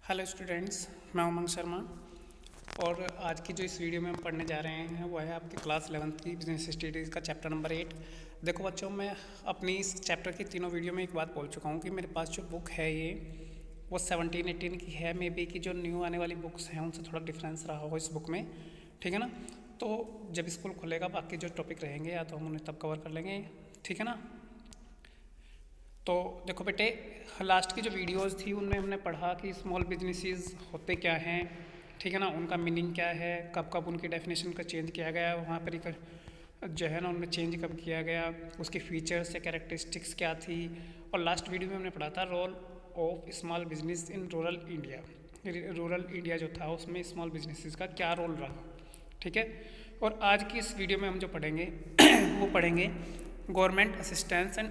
Hello students, मैं उमंग शर्मा। और आज की जो इस वीडियो में हम पढ़ने जा रहे हैं वो है आपकी क्लास 11th की बिजनेस स्टडीज़ का चैप्टर नंबर 8। देखो बच्चों, मैं अपनी इस चैप्टर की तीनों वीडियो में एक बात बोल चुका हूँ कि मेरे पास जो बुक है ये वो 17-18 की है। मे बी की जो न्यू आने वाली बुक्स हैं उनसे थोड़ा डिफरेंस रहा हो इस बुक में, ठीक है ना। तो जब स्कूल खुलेगा बाकी जो टॉपिक रहेंगे या तो हम उन्हें तब कवर कर लेंगे, ठीक है ना। तो देखो बेटे, लास्ट की जो वीडियोस थी उनमें हमने पढ़ा कि स्मॉल बिजनेसेस होते क्या हैं, ठीक है ना, उनका मीनिंग क्या है, कब कब उनकी डेफिनेशन का चेंज किया गया, वहाँ पर जो है ना उनमें चेंज कब किया गया, उसके फीचर्स या कैरेक्टरिस्टिक्स क्या थी। और लास्ट वीडियो में हमने पढ़ा था role of small business in rural India. Rural India जो था उसमें स्मॉल बिजनेसेस का क्या रोल रहा, ठीक है। और आज की इस वीडियो में हम जो पढ़ेंगे वो पढ़ेंगे government assistance and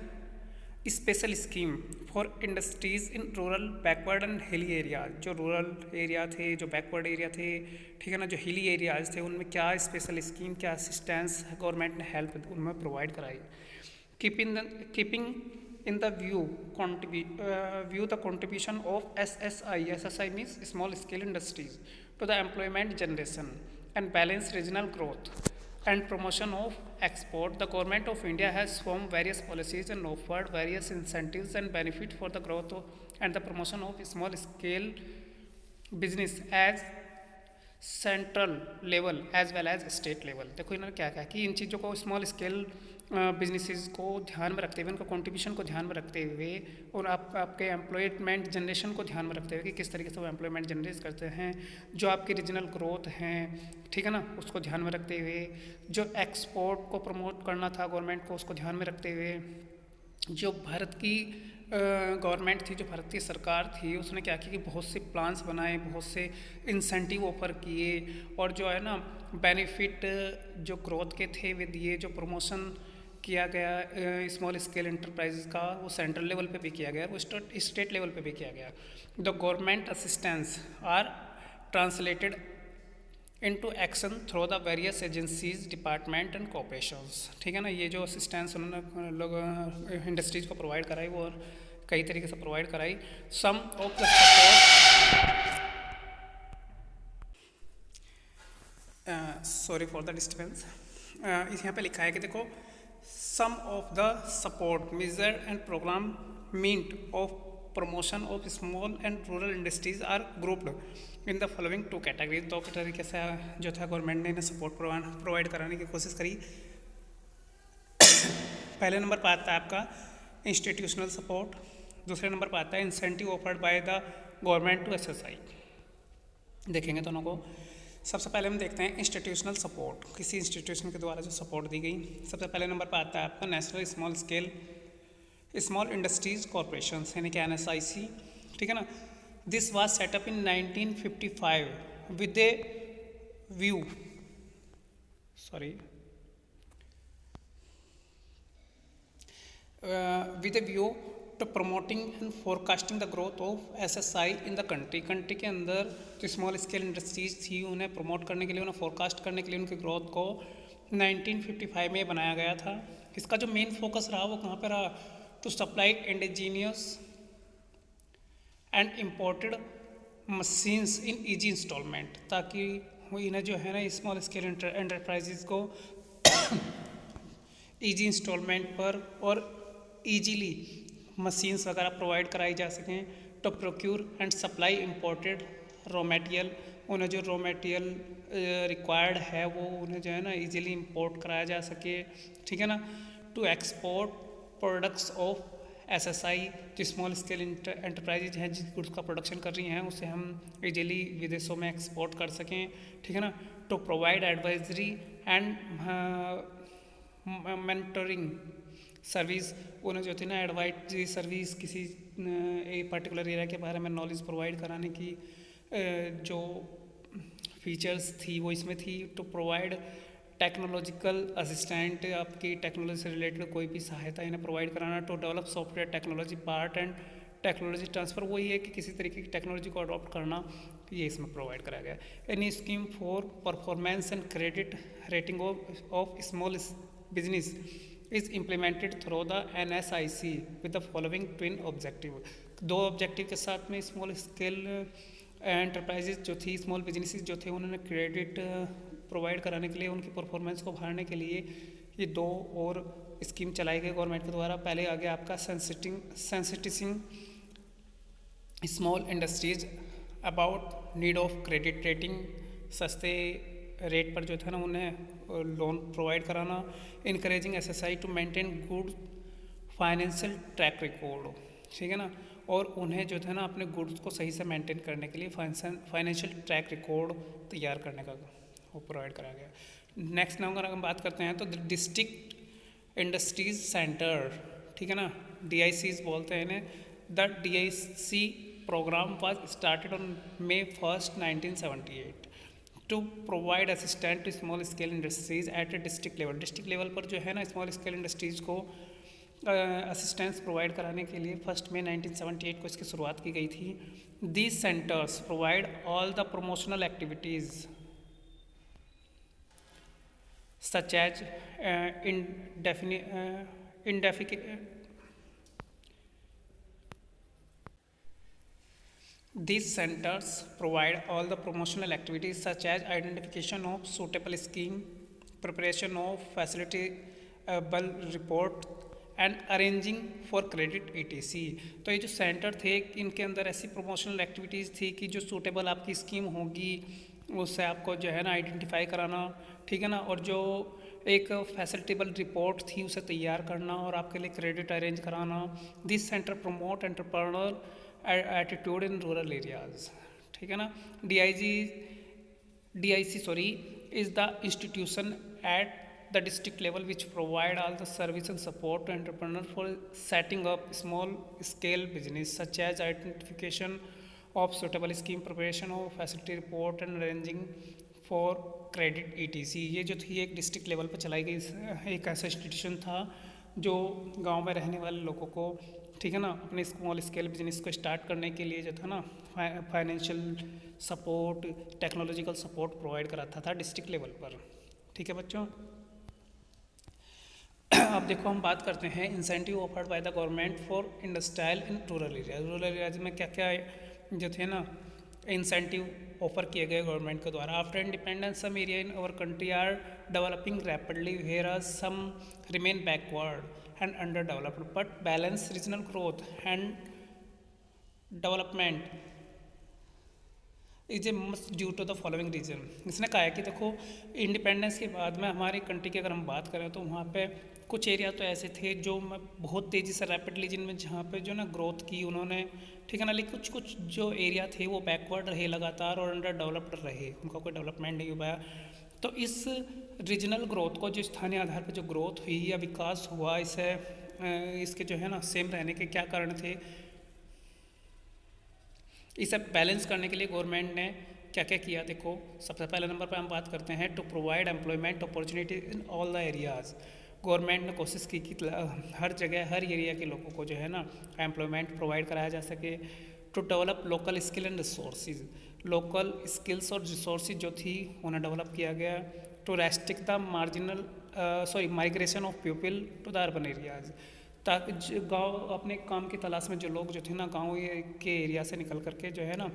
special scheme for industries in rural backward and hilly area. जो रूरल एरिया थे, जो बैकवर्ड एरिया थे, ठीक है ना, जो हिली एरियाज थे, उनमें क्या स्पेशल स्कीम, क्या असिस्टेंस गवर्नमेंट ने हेल्प उनमें प्रोवाइड कराई। Keeping in the view the contribution of SSI means small scale industries to the employment generation and balance regional growth and promotion of export. The government of India has formed various policies and offered various incentives and benefit for the growth and the promotion of small scale business as central level as well as state level. देखो इन्होंने क्या कहा कि इन चीज़ों को small scale businesses को ध्यान में रखते हुए, उनका कंट्रीब्यूशन को ध्यान में रखते हुए और आपके एम्प्लॉयमेंट जनरेशन को ध्यान में रखते हुए कि किस तरीके से वो एम्प्लॉयमेंट जनरेट करते हैं, जो आपकी रीजनल ग्रोथ हैं, ठीक है ना, उसको ध्यान में रखते हुए, जो एक्सपोर्ट को प्रमोट करना था गवर्नमेंट को उसको ध्यान में रखते हुए, जो भारत की गवर्नमेंट थी, जो भारतीय सरकार थी, उसने क्या किया कि बहुत से प्लान्स बनाए, बहुत से इंसेंटिव ऑफर किए और जो है ना बेनिफिट जो ग्रोथ के थे वे दिए। जो प्रमोशन किया गया स्मॉल स्केल एंटरप्राइजेज का वो सेंट्रल लेवल पे भी किया गया, वो स्टेट लेवल पे भी किया गया। The government assistance are translated into action through the various agencies department and corporations, ठीक है ना। ये जो असिस्टेंस उन्होंने लोग इंडस्ट्रीज को प्रोवाइड कराई वो और कई तरीके से प्रोवाइड कराई। Some of the support, sorry for the disturbance, इस यहाँ पे लिखा है कि देखो some of the support measure and programme meant of promotion of small and rural industries are grouped in the following two categories. दो तरीके से जो था गवर्नमेंट ने इन्हें सपोर्ट प्रोवाइड कराने की कोशिश करी। पहले नंबर पर आता है आपका इंस्टीट्यूशनल सपोर्ट, दूसरे नंबर पर आता है incentive offered by the government to SSI. देखेंगे दोनों को। सबसे पहले हम देखते हैं इंस्टीट्यूशनल सपोर्ट, किसी इंस्टीट्यूशन के द्वारा जो सपोर्ट दी गई। सबसे पहले नंबर पर आता है आपका नेशनल स्मॉल इंडस्ट्रीज कॉरपोरेशन यानी कि NSIC, ठीक है ना। This was setup in 1955 with A view with a view to promoting and forecasting the growth of SSI in the country। Country के अंदर जो स्मॉल स्केल इंडस्ट्रीज थी उन्हें प्रमोट करने के लिए, उन्हें फोरकास्ट करने के लिए उनकी ग्रोथ को 1955 में बनाया गया था। इसका जो मेन फोकस रहा वो कहाँ पर रहा, to supply indigenous and imported machines in easy instalment, ताकि वो इन्हें जो है ना स्मॉल स्केल एंटरप्राइजेज को ईजी इंस्टॉलमेंट पर और ईजीली मशीन्स वगैरह प्रोवाइड कराई जा सकें। To procure and supply imported raw material, उन्हें जो रॉ मटेरियल रिक्वायर्ड है वो उन्हें जो है ना ईजिली इम्पोर्ट कराया जा सके, ठीक है ना। To export products of SSI, जो स्मॉल स्केल एंटरप्राइजेज हैं जिस गुड्स का प्रोडक्शन कर रही हैं उसे हम इजीली विदेशों में एक्सपोर्ट कर सकें, ठीक है ना। To provide advisory and mentoring service, उन्हें जो थी ना एडवाइजरी सर्विस किसी एक पर्टिकुलर एरिया के बारे में नॉलेज प्रोवाइड कराने की जो फीचर्स थी वो इसमें थी। टू प्रोवाइड टेक्नोलॉजिकल असिस्टेंट, आपकी टेक्नोलॉजी से रिलेटेड कोई भी सहायता इन्हें प्रोवाइड कराना। To develop software technology part and technology transfer, वही है कि किसी तरीके की टेक्नोलॉजी को अडॉप्ट करना, ये इसमें प्रोवाइड कराया गया। Any scheme for performance and credit rating of small business is implemented through the NSIC with the following twin objective। दो ऑब्जेक्टिव के साथ में स्मॉल स्केल एंटरप्राइजेज जो थी, स्मॉल बिजनेसेस जो थे, उन्होंने क्रेडिट प्रोवाइड कराने के लिए, उनकी परफॉर्मेंस को बढ़ाने के लिए ये 2 और स्कीम चलाई गई गवर्नमेंट के द्वारा। पहले आ गया आपका sensitising small industries about need of credit rating, सस्ते रेट पर जो था ना उन्हें लोन प्रोवाइड कराना। Encouraging SSI to maintain good financial track record, ठीक है ना, और उन्हें जो था ना अपने गुड्स को सही से मेंटेन करने के लिए फाइनेंशियल ट्रैक रिकॉर्ड तैयार करने का वो प्रोवाइड कराया गया। नेक्स्ट नंबर अगर हम बात करते हैं तो डिस्ट्रिक्ट इंडस्ट्रीज सेंटर, ठीक है ना, DICs बोलते हैं इन्हें। The DIC program was started on May 1st, 1978 to provide assistance to small scale industries at a district level। District level पर जो है ना स्मॉल स्केल इंडस्ट्रीज़ को असिस्टेंस प्रोवाइड कराने के लिए 1 मई 1978 को इसकी शुरुआत की गई थी। These centres provide all the promotional activities such as These centers provide all the promotional activities such as identification of suitable scheme, preparation of facilitable report and arranging for credit etc। तो ये जो centre थे इनके अंदर ऐसी promotional activities थी कि जो सूटेबल आपकी स्कीम होगी उससे आपको जो है ना आइडेंटिफाई कराना, ठीक है ना, और जो एक फैसिलिटेबल रिपोर्ट थी उसे तैयार करना और आपके लिए क्रेडिट अरेंज कराना। This centre promote entrepreneur attitude in rural areas, ठीक है ना। DIC is the institution at the district level which provide all the service and support to entrepreneurs for setting up small scale business such as identification of suitable scheme, preparation of facility report and arranging for credit etc। ये जो थी एक district level पर चलाई गई एक ऐसा institution था जो गांव में रहने वाले लोगों को, ठीक है ना, अपने स्मॉल स्केल बिजनेस को स्टार्ट करने के लिए जो था ना financial support, technological support provide कराता था डिस्ट्रिक्ट लेवल पर, ठीक है बच्चों। अब देखो हम बात करते हैं incentive offered by the government for industrial in rural area. Rural areas में क्या क्या जो थे ना इंसेंटिव ऑफर किए गए गवर्नमेंट के द्वारा। After independence some area in our country are developing rapidly where are some remain backward and under developed but balance regional growth and development is a must due to the following reason. इसने कहा है कि देखो independence के बाद में हमारी country की अगर हम बात करें तो वहाँ पे कुछ एरिया तो ऐसे थे जो बहुत तेज़ी से रैपिडली जिनमें जहाँ पे जो ना ग्रोथ की उन्होंने, ठीक है ना, लेकिन कुछ कुछ जो एरिया थे वो बैकवर्ड रहे लगातार और अंडर डेवलप्ड रहे, उनका कोई डेवलपमेंट नहीं हो पाया। तो इस रीजनल ग्रोथ को जो स्थानीय आधार पर जो ग्रोथ हुई या विकास हुआ इसे इसके जो है ना सेम रहने के क्या कारण थे, इसे बैलेंस करने के लिए गवर्नमेंट ने क्या क्या किया। देखो सबसे पहले नंबर पर हम बात करते हैं to provide employment opportunity in all the areas. Government ने कोशिश की कि हर जगह हर एरिया के लोगों को जो है ना एम्प्लॉयमेंट प्रोवाइड कराया जा सके। To develop local skill and resources, local skills और रिसोर्सेज जो थी उन्हें डेवलप किया गया। To restrict the migration of people to the urban areas, ताकि गांव अपने काम की तलाश में जो लोग जो थे ना गांव के एरिया से निकल करके जो है ना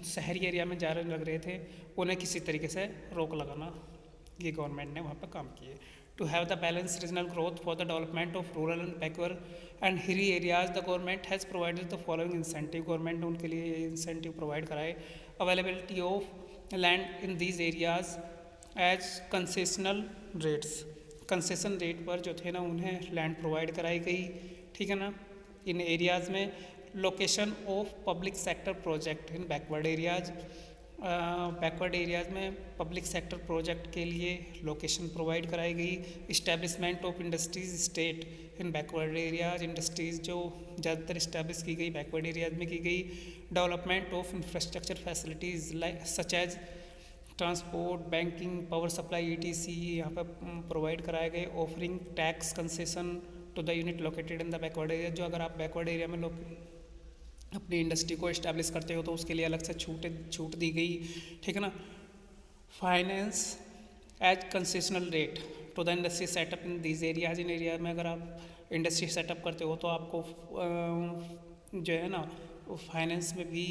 शहरी एरिया में जा लग रहे थे, उन्हें किसी तरीके से रोक लगाना ये गवर्नमेंट ने वहाँ पर काम किए। To have the balance regional growth for the development of rural and backward and hilly areas the government has provided the following incentive. Government ने उनके लिए इंसेंटिव प्रोवाइड कराए। Availability of land in these areas as concessional rates, concession rate पर जो थे ना उन्हें land provide कराई गई, ठीक है ना, इन एरियाज़ में। Location of public sector project in backward areas, backward areas में पब्लिक सेक्टर प्रोजेक्ट के लिए लोकेशन प्रोवाइड कराई गई। Establishment of industries state in backward areas, industries जो ज़्यादातर इस्टेब्लिश की गई बैकवर्ड एरियाज में की गई। Development of infrastructure facilities like such as transport, banking, power supply ETC यहाँ पर प्रोवाइड कराए गए। Offering tax concession to the unit located in the backward area, जो अगर आप बैकवर्ड एरिया में लोग अपनी इंडस्ट्री को इस्टेब्लिश करते हो तो उसके लिए अलग से छूट दी गई, ठीक है ना। Finance as concessional rate to the industry setup in these areas, इन एरिया में अगर आप इंडस्ट्री सेटअप करते हो तो आपको जो है ना फाइनेंस में भी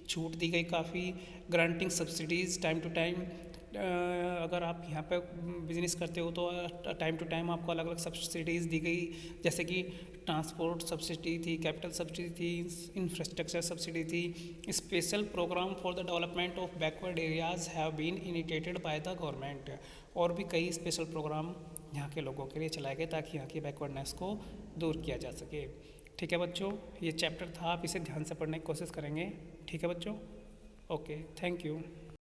छूट दी गई, काफ़ी granting subsidies time to time. अगर आप यहाँ पे बिजनेस करते हो तो टाइम टू टाइम आपको अलग अलग सब्सिडीज़ दी गई, जैसे कि ट्रांसपोर्ट सब्सिडी थी, कैपिटल सब्सिडी थी, इंफ्रास्ट्रक्चर सब्सिडी थी। Special programme for the development of backward areas have been initiated by the government. और भी कई स्पेशल प्रोग्राम यहाँ के लोगों के लिए चलाए गए ताकि यहाँ की बैकवर्डनेस को दूर किया जा सके। ठीक है बच्चों, ये चैप्टर था, आप इसे ध्यान से पढ़ने की कोशिश करेंगे। ठीक है बच्चों, ओके, थैंक यू।